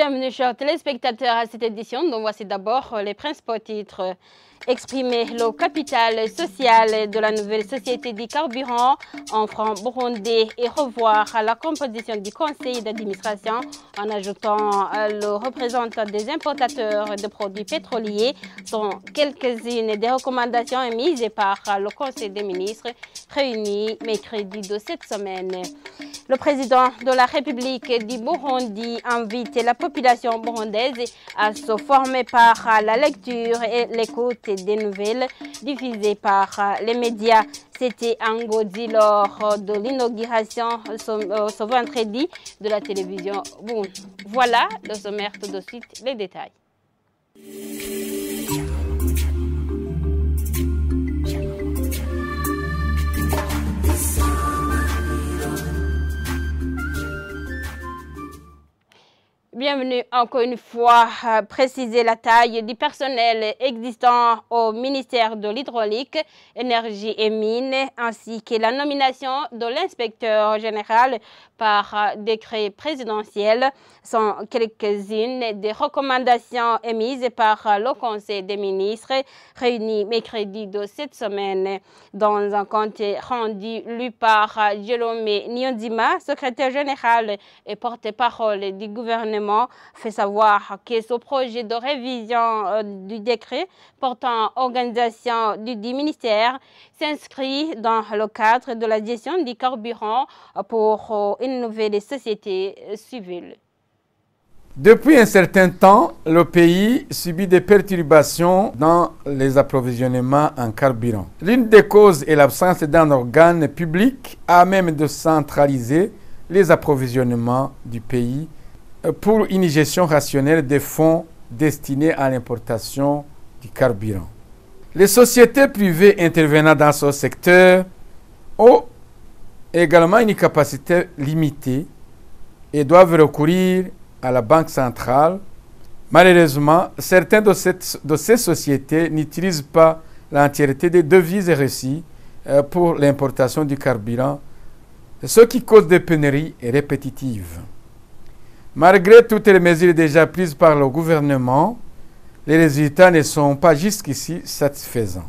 Bienvenue chers téléspectateurs à cette édition dont voici d'abord les principaux titres. Exprimer le capital social de la nouvelle société du carburant en francs burundais et revoir la composition du conseil d'administration en ajoutant le représentant des importateurs de produits pétroliers sont quelques-unes des recommandations émises par le Conseil des ministres réuni mercredi de cette semaine. Le président de la République du Burundi invite la population burundaise à se former par la lecture et l'écoute des nouvelles diffusées par les médias. C'était Ngodi lors de l'inauguration ce vendredi de la télévision Boun. Voilà le sommaire, tout de suite les détails. Bienvenue encore une fois. Préciser la taille du personnel existant au ministère de l'Hydraulique, Énergie et Mines, ainsi que la nomination de l'inspecteur général par décret présidentiel sont quelques-unes des recommandations émises par le Conseil des ministres réuni mercredi de cette semaine. Dans un compte rendu lu par Jérôme Nyondima, secrétaire général et porte-parole du gouvernement, fait savoir que ce projet de révision du décret portant organisation du ministère s'inscrit dans le cadre de la gestion du carburant pour une nouvelle société civile. Depuis un certain temps, le pays subit des perturbations dans les approvisionnements en carburant. L'une des causes est l'absence d'un organe public à même de centraliser les approvisionnements du pays pour une gestion rationnelle des fonds destinés à l'importation du carburant. Les sociétés privées intervenant dans ce secteur ont également une capacité limitée et doivent recourir à la Banque centrale. Malheureusement, certaines de ces sociétés n'utilisent pas l'entièreté des devises reçues pour l'importation du carburant, ce qui cause des pénuries répétitives. Malgré toutes les mesures déjà prises par le gouvernement, les résultats ne sont pas jusqu'ici satisfaisants.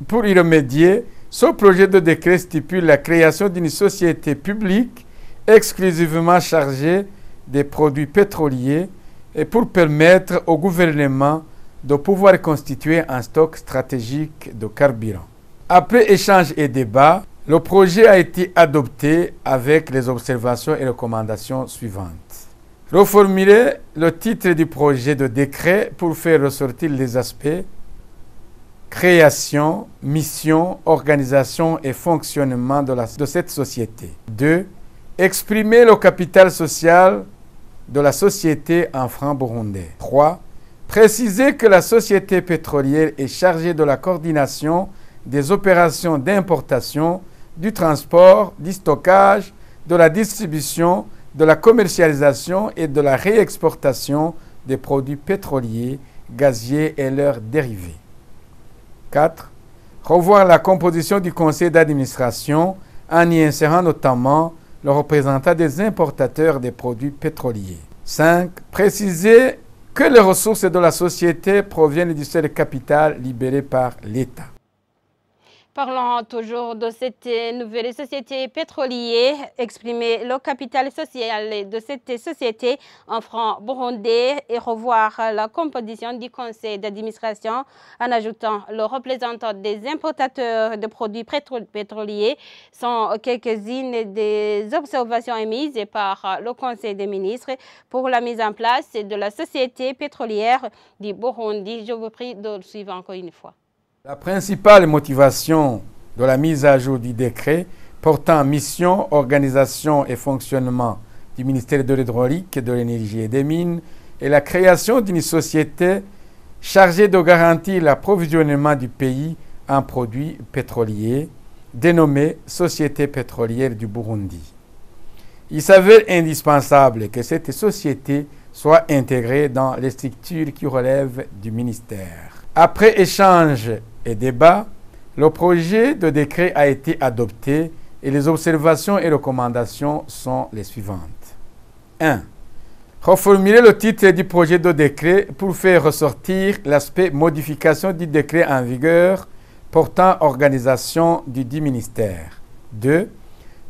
Pour y remédier, ce projet de décret stipule la création d'une société publique exclusivement chargée des produits pétroliers et pour permettre au gouvernement de pouvoir constituer un stock stratégique de carburant. Après échanges et débats, le projet a été adopté avec les observations et recommandations suivantes. Reformuler le titre du projet de décret pour faire ressortir les aspects création, mission, organisation et fonctionnement de cette société. 2. Exprimer le capital social de la société en francs burundais. 3. Préciser que la société pétrolière est chargée de la coordination des opérations d'importation, du transport, du stockage, de la distribution, de la commercialisation et de la réexportation des produits pétroliers, gaziers et leurs dérivés. 4. Revoir la composition du conseil d'administration en y insérant notamment le représentant des importateurs des produits pétroliers. 5. Préciser que les ressources de la société proviennent du seul capital libéré par l'État. Parlons toujours de cette nouvelle société pétrolière, exprimer le capital social de cette société en francs burundais et revoir la composition du conseil d'administration en ajoutant le représentant des importateurs de produits pétroliers sont quelques-unes des observations émises par le Conseil des ministres pour la mise en place de la société pétrolière du Burundi. Je vous prie de le suivre encore une fois. La principale motivation de la mise à jour du décret portant mission, organisation et fonctionnement du ministère de l'Hydraulique, de l'Énergie et des Mines est la création d'une société chargée de garantir l'approvisionnement du pays en produits pétroliers, dénommée Société pétrolière du Burundi. Il s'avère indispensable que cette société soit intégrée dans les structures qui relèvent du ministère. Après échange et débat, le projet de décret a été adopté et les observations et recommandations sont les suivantes. 1. Reformuler le titre du projet de décret pour faire ressortir l'aspect modification du décret en vigueur portant organisation du dit ministère. 2.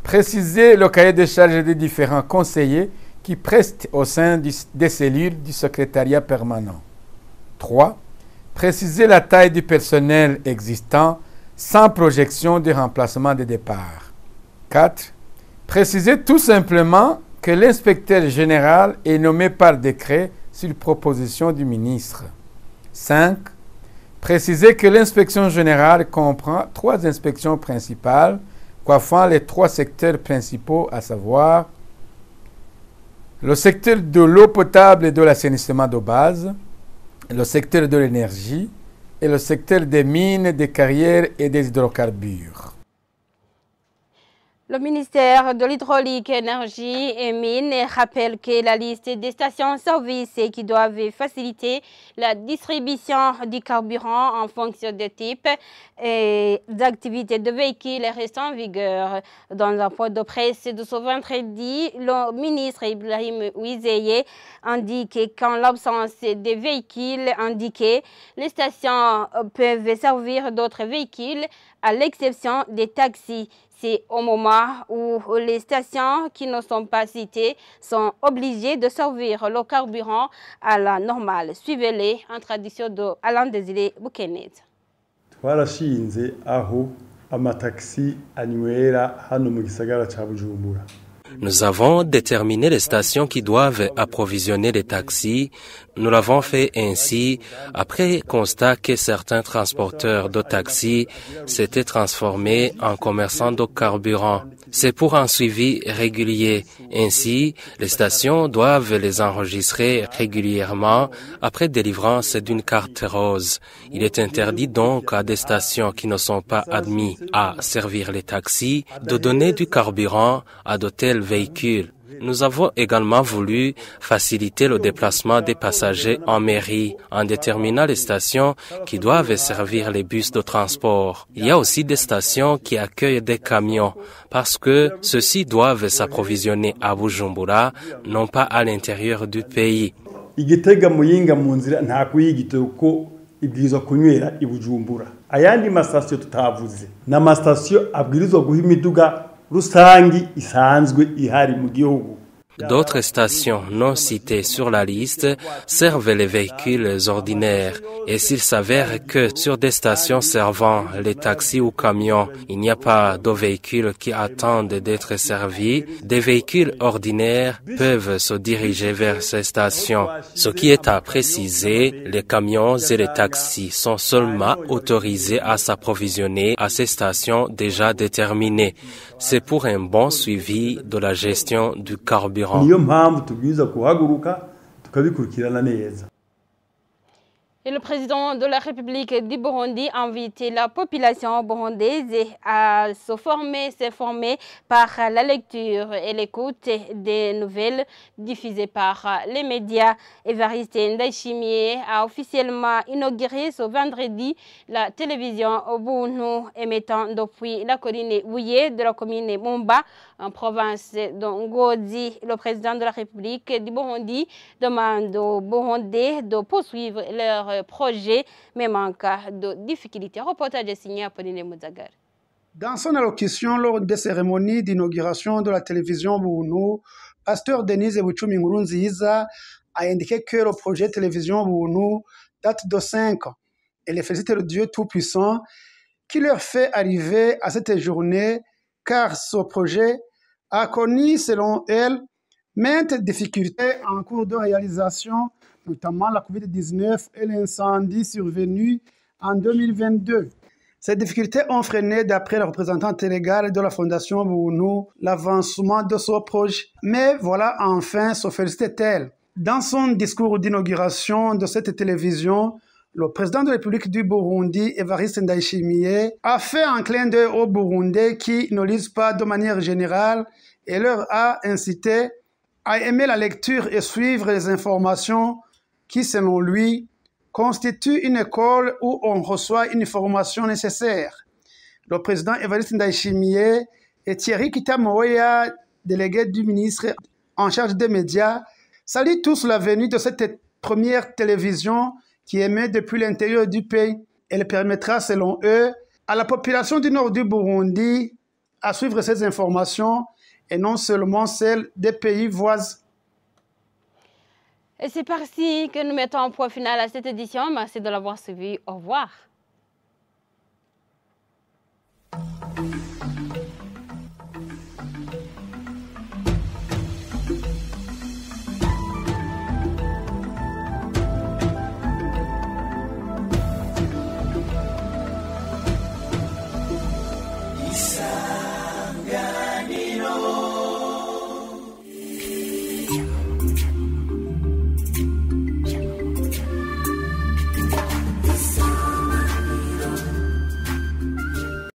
Préciser le cahier de charges des différents conseillers qui prestent au sein des cellules du secrétariat permanent. 3. Préciser la taille du personnel existant sans projection de remplacement de départ. 4. Préciser tout simplement que l'inspecteur général est nommé par décret sur proposition du ministre. 5. Préciser que l'inspection générale comprend 3 inspections principales coiffant les 3 secteurs principaux, à savoir le secteur de l'eau potable et de l'assainissement de base, le secteur de l'énergie et le secteur des mines, des carrières et des hydrocarbures. Le ministère de l'Hydraulique, Énergie et Mines rappelle que la liste des stations-service qui doivent faciliter la distribution du carburant en fonction des types et d'activités de véhicules reste en vigueur. Dans un point de presse de ce vendredi, le ministre Ibrahim Ouizeye indique qu'en l'absence des véhicules indiqués, les stations peuvent servir d'autres véhicules à l'exception des taxis. C'est au moment où les stations qui ne sont pas citées sont obligées de servir le carburant à la normale. Suivez-les en traduction de Alain Désiré Boukenet. Twarashinze aho amataxi anywera hano mu gisagara ca Bujumbura. Nous avons déterminé les stations qui doivent approvisionner les taxis. Nous l'avons fait ainsi après constat que certains transporteurs de taxis s'étaient transformés en commerçants de carburant. C'est pour un suivi régulier. Ainsi, les stations doivent les enregistrer régulièrement après délivrance d'une carte rose. Il est interdit donc à des stations qui ne sont pas admis à servir les taxis de donner du carburant à de tels véhicules. Nous avons également voulu faciliter le déplacement des passagers en mairie en déterminant les stations qui doivent servir les bus de transport. Il y a aussi des stations qui accueillent des camions parce que ceux-ci doivent s'approvisionner à Bujumbura, non pas à l'intérieur du pays. Igitega muyinga mu nzira nta kuyigito ko ibwirizwa kunywera i Bujumbura. Ayandi mastation tutavuze na mastation abwirizwa guha imiduga rusangi isanzwe ihari mu gihugu. D'autres stations non citées sur la liste servent les véhicules ordinaires et s'il s'avère que sur des stations servant les taxis ou camions, il n'y a pas de véhicules qui attendent d'être servis, des véhicules ordinaires peuvent se diriger vers ces stations. Ce qui est à préciser, les camions et les taxis sont seulement autorisés à s'approvisionner à ces stations déjà déterminées. C'est pour un bon suivi de la gestion du carburant. Et le président de la République du Burundi a invité la population burundaise à s'informer par la lecture et l'écoute des nouvelles diffusées par les médias. Évariste Ndayishimiye a officiellement inauguré ce vendredi la télévision Ubuntu émettant depuis la colline Bouye de la commune Mumba en province de Ngozi. Le président de la République du Burundi demande aux Burundais de poursuivre leur projet, même en cas de difficultés. Reportage signé à Pauline Mouzagar. Dans son allocution lors des cérémonies d'inauguration de la télévision Ubuntu, pasteur Denise Buchumi Nkurunziza a indiqué que le projet télévision Ubuntu date de 5 ans. Elle félicite le Dieu Tout-Puissant qui leur fait arriver à cette journée, car ce projet a connu, selon elle, maintes difficultés en cours de réalisation, notamment la COVID-19 et l'incendie survenu en 2022. Ces difficultés ont freiné, d'après la représentante légale de la Fondation Ubuntu, l'avancement de ce projet. Mais voilà, enfin, se félicitait-elle. Dans son discours d'inauguration de cette télévision, le président de la République du Burundi, Évariste Ndayishimiye, a fait un clin d'œil aux Burundais qui ne lisent pas de manière générale et leur a incité à aimer la lecture et suivre les informations qui, selon lui, constituent une école où on reçoit une formation nécessaire. Le président Évariste Ndayishimiye et Thierry Kitamoya, délégué du ministre en charge des médias, saluent tous la venue de cette première télévision qui émet depuis l'intérieur du pays. Elle permettra, selon eux, à la population du nord du Burundi à suivre ces informations et non seulement celles des pays voisins. Et c'est par-ci que nous mettons un point final à cette édition. Merci de l'avoir suivi. Au revoir.